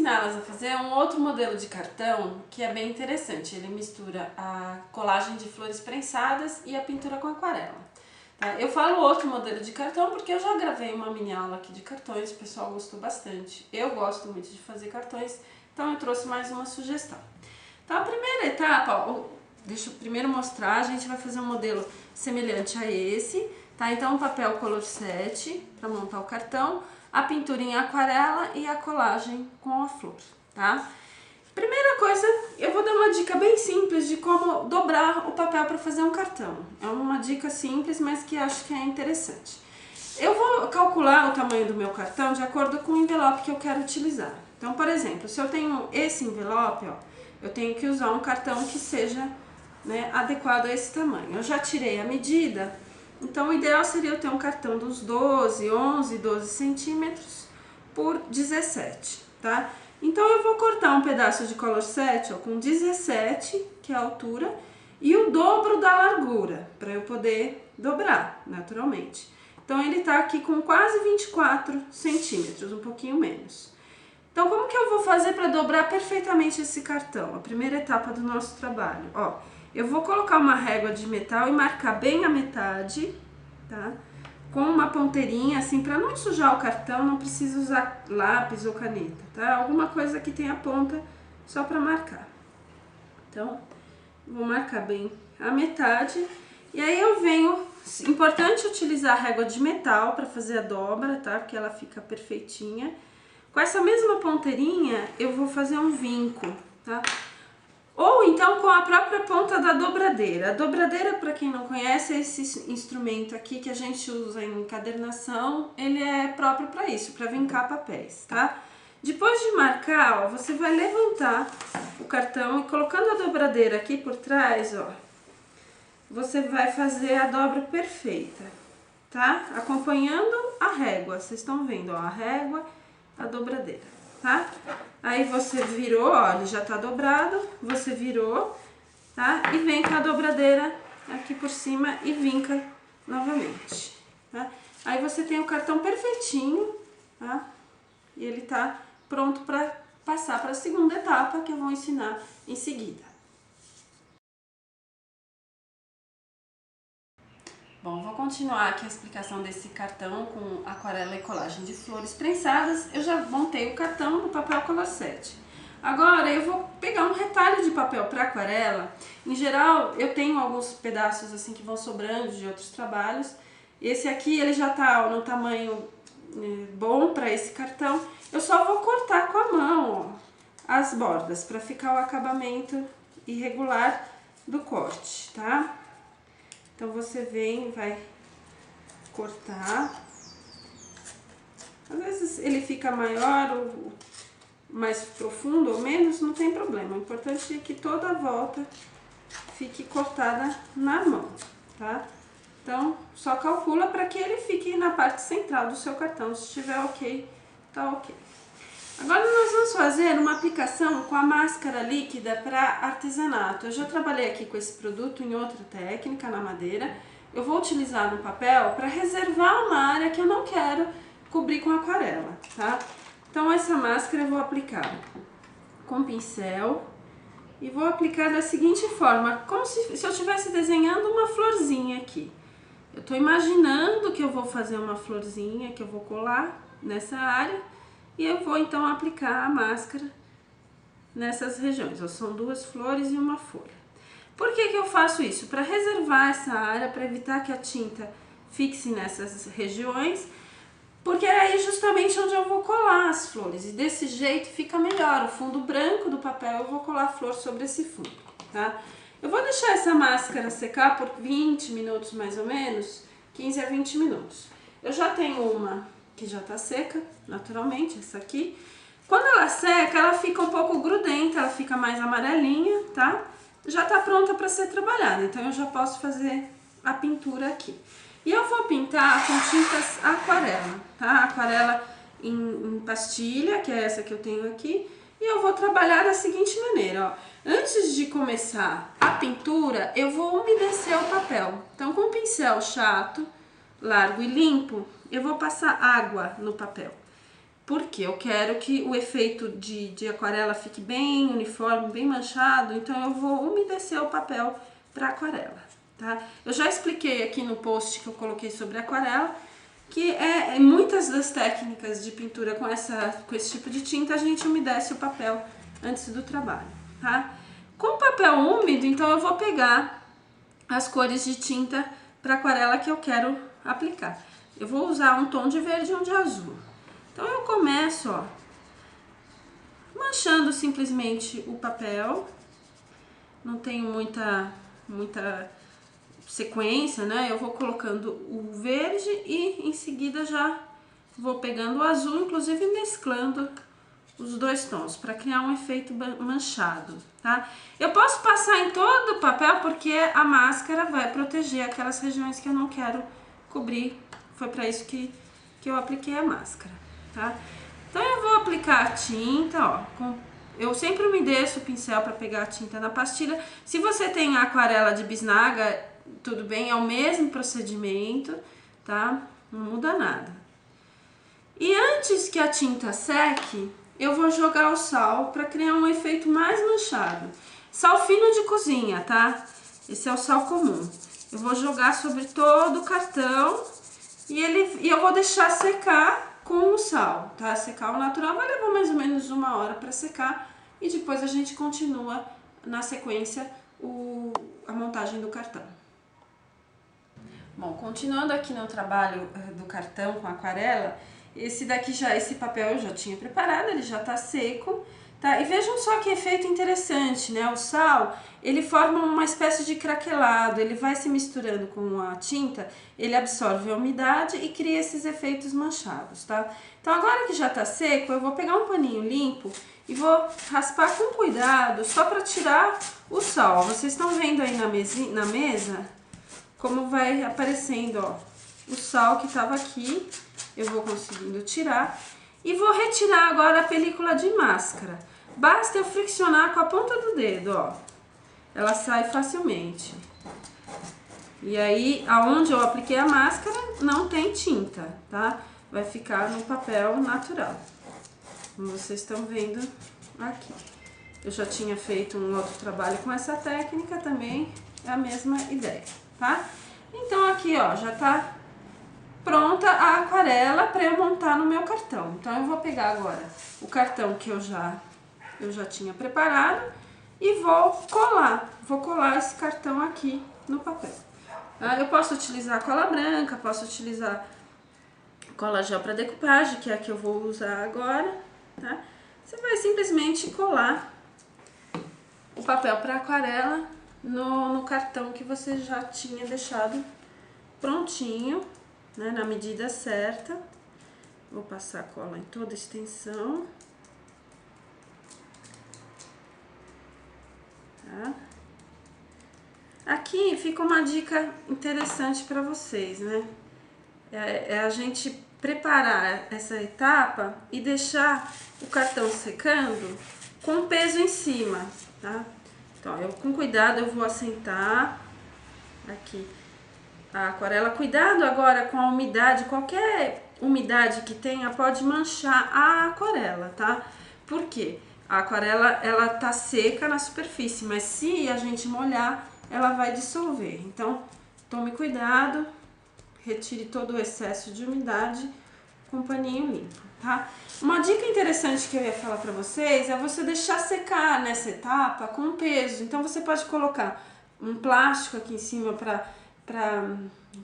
ensiná-las a fazer um outro modelo de cartão que é bem interessante. Ele mistura a colagem de flores prensadas e a pintura com aquarela. Tá? Eu falo outro modelo de cartão porque eu já gravei uma mini aula aqui de cartões, o pessoal gostou bastante. Eu gosto muito de fazer cartões, então eu trouxe mais uma sugestão. Então a primeira etapa, ó, deixa eu primeiro mostrar, a gente vai fazer um modelo semelhante a esse, tá? Então um papel color 7 para montar o cartão, a pintura em aquarela e a colagem com a flor, tá? Primeira coisa, eu vou dar uma dica bem simples de como dobrar o papel para fazer um cartão. É uma dica simples, mas que acho que é interessante. Eu vou calcular o tamanho do meu cartão de acordo com o envelope que eu quero utilizar. Então, por exemplo, se eu tenho esse envelope, ó, eu tenho que usar um cartão que seja, né, adequado a esse tamanho. Eu já tirei a medida, então o ideal seria eu ter um cartão dos 12 centímetros por 17, tá? Então eu vou cortar um pedaço de color 7, ó, com 17, que é a altura, e o dobro da largura, para eu poder dobrar, naturalmente. Então ele tá aqui com quase 24 centímetros, um pouquinho menos. Então como que eu vou fazer para dobrar perfeitamente esse cartão? A primeira etapa do nosso trabalho, ó. Eu vou colocar uma régua de metal e marcar bem a metade, tá? Com uma ponteirinha, assim, para não sujar o cartão, não precisa usar lápis ou caneta, tá? Alguma coisa que tenha ponta só para marcar. Então, vou marcar bem a metade. E aí eu venho, importante utilizar a régua de metal para fazer a dobra, tá? Porque ela fica perfeitinha. Com essa mesma ponteirinha, eu vou fazer um vinco, tá? Ou então com a própria ponta da dobradeira. A dobradeira, para quem não conhece, é esse instrumento aqui que a gente usa em encadernação. Ele é próprio para isso, para vincar papéis, tá? Depois de marcar, ó, você vai levantar o cartão e colocando a dobradeira aqui por trás, ó, você vai fazer a dobra perfeita, tá? Acompanhando a régua. Vocês estão vendo, ó, a régua, a dobradeira. Tá? Aí você virou, ó, ele já tá dobrado, você virou, tá? E vem com a dobradeira aqui por cima e vinca novamente, tá? Aí você tem o cartão perfeitinho, tá? E ele tá pronto para passar para a segunda etapa que eu vou ensinar em seguida. Bom, vou continuar aqui a explicação desse cartão com aquarela e colagem de flores prensadas. Eu já montei o cartão no papel color 7. Agora eu vou pegar um retalho de papel para aquarela. Em geral, eu tenho alguns pedaços assim que vão sobrando de outros trabalhos. Esse aqui ele já tá no tamanho bom para esse cartão. Eu só vou cortar com a mão, ó, as bordas para ficar o acabamento irregular do corte, tá? Então você vem, vai cortar. Às vezes ele fica maior ou mais profundo ou menos, não tem problema. O importante é que toda a volta fique cortada na mão, tá? Então só calcula para que ele fique na parte central do seu cartão. Se estiver ok, tá ok. Agora nós vamos fazer uma aplicação com a máscara líquida para artesanato. Eu já trabalhei aqui com esse produto em outra técnica, na madeira. Eu vou utilizar no papel para reservar uma área que eu não quero cobrir com aquarela, tá? Então essa máscara eu vou aplicar com pincel e vou aplicar da seguinte forma, como se eu estivesse desenhando uma florzinha aqui. Eu tô imaginando que eu vou fazer uma florzinha que eu vou colar nessa área. E eu vou então aplicar a máscara nessas regiões, ó, são 2 flores e uma folha. Por que que eu faço isso? Para reservar essa área, para evitar que a tinta fixe nessas regiões, porque é aí justamente onde eu vou colar as flores. E desse jeito fica melhor, o fundo branco do papel eu vou colar a flor sobre esse fundo, tá? Eu vou deixar essa máscara secar por 20 minutos mais ou menos, 15 a 20 minutos. Eu já tenho uma que já tá seca, naturalmente, essa aqui. Quando ela seca, ela fica um pouco grudenta, ela fica mais amarelinha, tá? Já tá pronta para ser trabalhada, então eu já posso fazer a pintura aqui. E eu vou pintar com tintas aquarela, tá? Aquarela em pastilha, que é essa que eu tenho aqui. E eu vou trabalhar da seguinte maneira, ó. Antes de começar a pintura, eu vou umedecer o papel. Então, com um pincel chato, largo e limpo, eu vou passar água no papel. porque eu quero que o efeito de aquarela fique bem uniforme, bem manchado, então eu vou umedecer o papel para aquarela, tá? Eu já expliquei aqui no post que eu coloquei sobre aquarela, que muitas das técnicas de pintura com esse tipo de tinta, a gente umedece o papel antes do trabalho, tá? Com papel úmido, então eu vou pegar as cores de tinta para aquarela que eu quero aplicar. Eu vou usar um tom de verde e um de azul. Então eu começo, ó, manchando simplesmente o papel. Não tenho muita sequência, né? Eu vou colocando o verde e em seguida já vou pegando o azul, inclusive mesclando os dois tons para criar um efeito manchado, tá? Eu posso passar em todo o papel porque a máscara vai proteger aquelas regiões que eu não quero cobrir. Foi para isso que eu apliquei a máscara, tá? Então eu vou aplicar a tinta, ó, eu sempre umedeço o pincel para pegar a tinta na pastilha. Se você tem a aquarela de bisnaga, tudo bem, é o mesmo procedimento, tá? Não muda nada. E antes que a tinta seque, eu vou jogar o sal para criar um efeito mais manchado. Sal fino de cozinha, tá? Esse é o sal comum. Eu vou jogar sobre todo o cartão e eu vou deixar secar com o sal, tá? Secar o natural vai levar mais ou menos 1 hora para secar e depois a gente continua na sequência a montagem do cartão. Bom, continuando aqui no trabalho do cartão com aquarela, esse papel eu já tinha preparado, ele já tá seco, tá? E vejam só que efeito interessante, né? O sal, ele forma uma espécie de craquelado, ele vai se misturando com a tinta, ele absorve a umidade e cria esses efeitos manchados, tá? Então agora que já tá seco, eu vou pegar um paninho limpo e vou raspar com cuidado, só para tirar o sal. Vocês estão vendo aí na mesa como vai aparecendo, ó, o sal que tava aqui. Eu vou conseguindo tirar e vou retirar agora a película de máscara. Basta eu friccionar com a ponta do dedo, ó. Ela sai facilmente. E aí, aonde eu apliquei a máscara, não tem tinta, tá? Vai ficar no papel natural. Como vocês estão vendo aqui. Eu já tinha feito um outro trabalho com essa técnica também, é a mesma ideia, tá? Então aqui, ó, já tá pronta a aquarela para eu montar no meu cartão. Então eu vou pegar agora o cartão que eu já tinha preparado e vou colar esse cartão aqui no papel. Eu posso utilizar cola branca, posso utilizar cola gel para decupagem, que é a que eu vou usar agora, tá? Você vai simplesmente colar o papel para aquarela no cartão que você já tinha deixado prontinho, né, na medida certa. Vou passar cola em toda a extensão. Tá? Aqui fica uma dica interessante para vocês, né? É a gente preparar essa etapa e deixar o cartão secando com peso em cima, tá? Então, com cuidado eu vou assentar aqui a aquarela. Cuidado agora com a umidade, qualquer umidade que tenha pode manchar a aquarela, tá? Por quê? A aquarela, ela tá seca na superfície, mas se a gente molhar, ela vai dissolver. Então, tome cuidado, retire todo o excesso de umidade com um paninho limpo, tá? Uma dica interessante que eu ia falar pra vocês é você deixar secar nessa etapa com peso. Então, você pode colocar um plástico aqui em cima para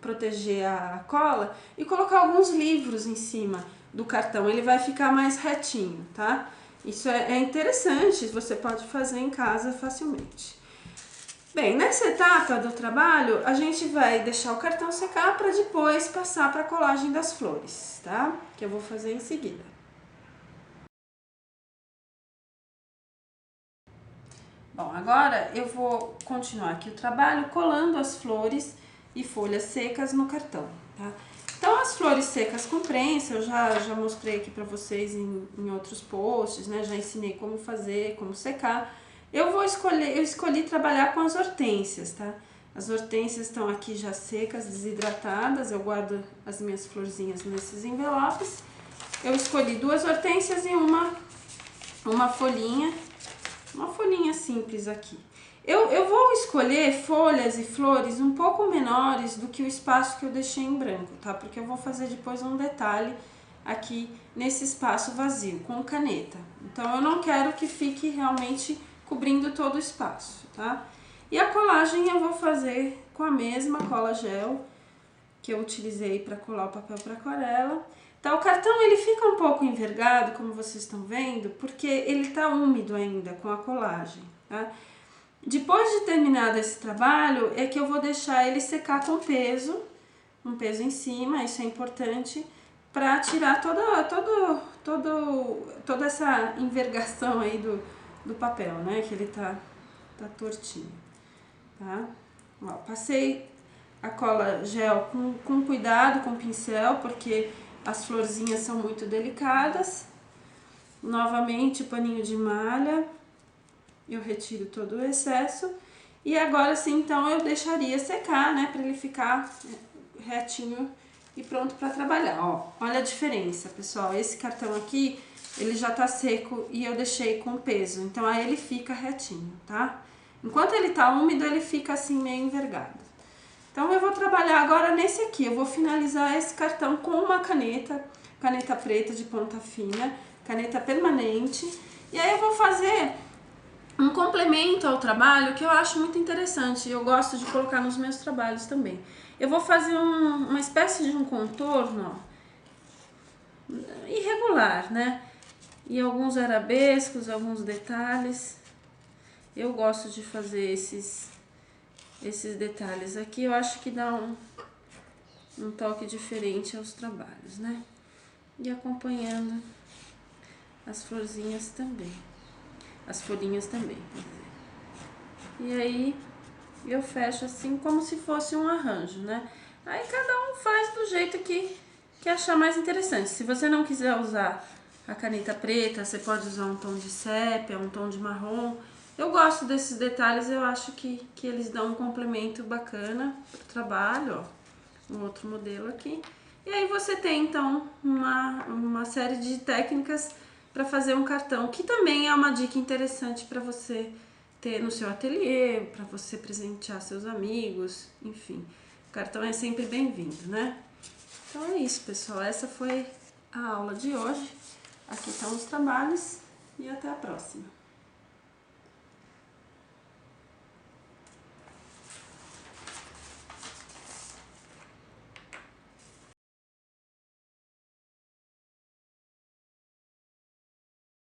proteger a cola e colocar alguns livros em cima do cartão, ele vai ficar mais retinho, tá? Isso é interessante, você pode fazer em casa facilmente. Bem, nessa etapa do trabalho, a gente vai deixar o cartão secar para depois passar para a colagem das flores, tá? Que eu vou fazer em seguida. Bom, agora eu vou continuar aqui o trabalho colando as flores e folhas secas no cartão, tá? Então, as flores secas com prensa, eu já mostrei aqui pra vocês em outros posts, né? Já ensinei como fazer, como secar. Eu escolhi trabalhar com as hortênsias, tá? As hortênsias estão aqui já secas, desidratadas, eu guardo as minhas florzinhas nesses envelopes. eu escolhi 2 hortênsias e uma folhinha simples aqui. Eu vou escolher folhas e flores um pouco menores do que o espaço que eu deixei em branco, tá? Porque eu vou fazer depois um detalhe aqui nesse espaço vazio, com caneta. Então, eu não quero que fique realmente cobrindo todo o espaço, tá? E a colagem eu vou fazer com a mesma cola gel que eu utilizei para colar o papel para aquarela. Tá, o cartão ele fica um pouco envergado, como vocês estão vendo, porque ele tá úmido ainda com a colagem, tá? Depois de terminado esse trabalho, é que eu vou deixar ele secar com peso, um peso em cima, isso é importante, para tirar toda essa envergação aí do papel, né? Que ele tá tortinho, tá? Ó, passei a cola gel com cuidado, com o pincel, porque as florzinhas são muito delicadas. Novamente o paninho de malha, eu retiro todo o excesso. E agora sim, então eu deixaria secar, né, para ele ficar retinho e pronto para trabalhar. Ó, olha a diferença, pessoal. Esse cartão aqui, ele já tá seco e eu deixei com peso, então aí ele fica retinho, tá? Enquanto ele tá úmido, ele fica assim meio envergado. Então eu vou trabalhar agora nesse aqui, eu vou finalizar esse cartão com uma caneta preta de ponta fina, caneta permanente. E aí eu vou fazer um complemento ao trabalho que eu acho muito interessante, eu gosto de colocar nos meus trabalhos também. Eu vou fazer uma espécie de um contorno, ó, irregular, né? E alguns arabescos, alguns detalhes. Eu gosto de fazer esses detalhes aqui, eu acho que dá um toque diferente aos trabalhos, né? E acompanhando as florzinhas também, as folhinhas também, quer dizer. E aí eu fecho assim como se fosse um arranjo, né? Aí cada um faz do jeito que achar mais interessante. Se você não quiser usar a caneta preta, você pode usar um tom de sépia, um tom de marrom. Eu gosto desses detalhes, eu acho que eles dão um complemento bacana pro trabalho, ó. Um outro modelo aqui. E aí você tem, então, uma série de técnicas para fazer um cartão, que também é uma dica interessante para você ter no seu ateliê, para você presentear seus amigos, enfim. O cartão é sempre bem-vindo, né? Então é isso, pessoal. Essa foi a aula de hoje. Aqui estão os trabalhos e até a próxima.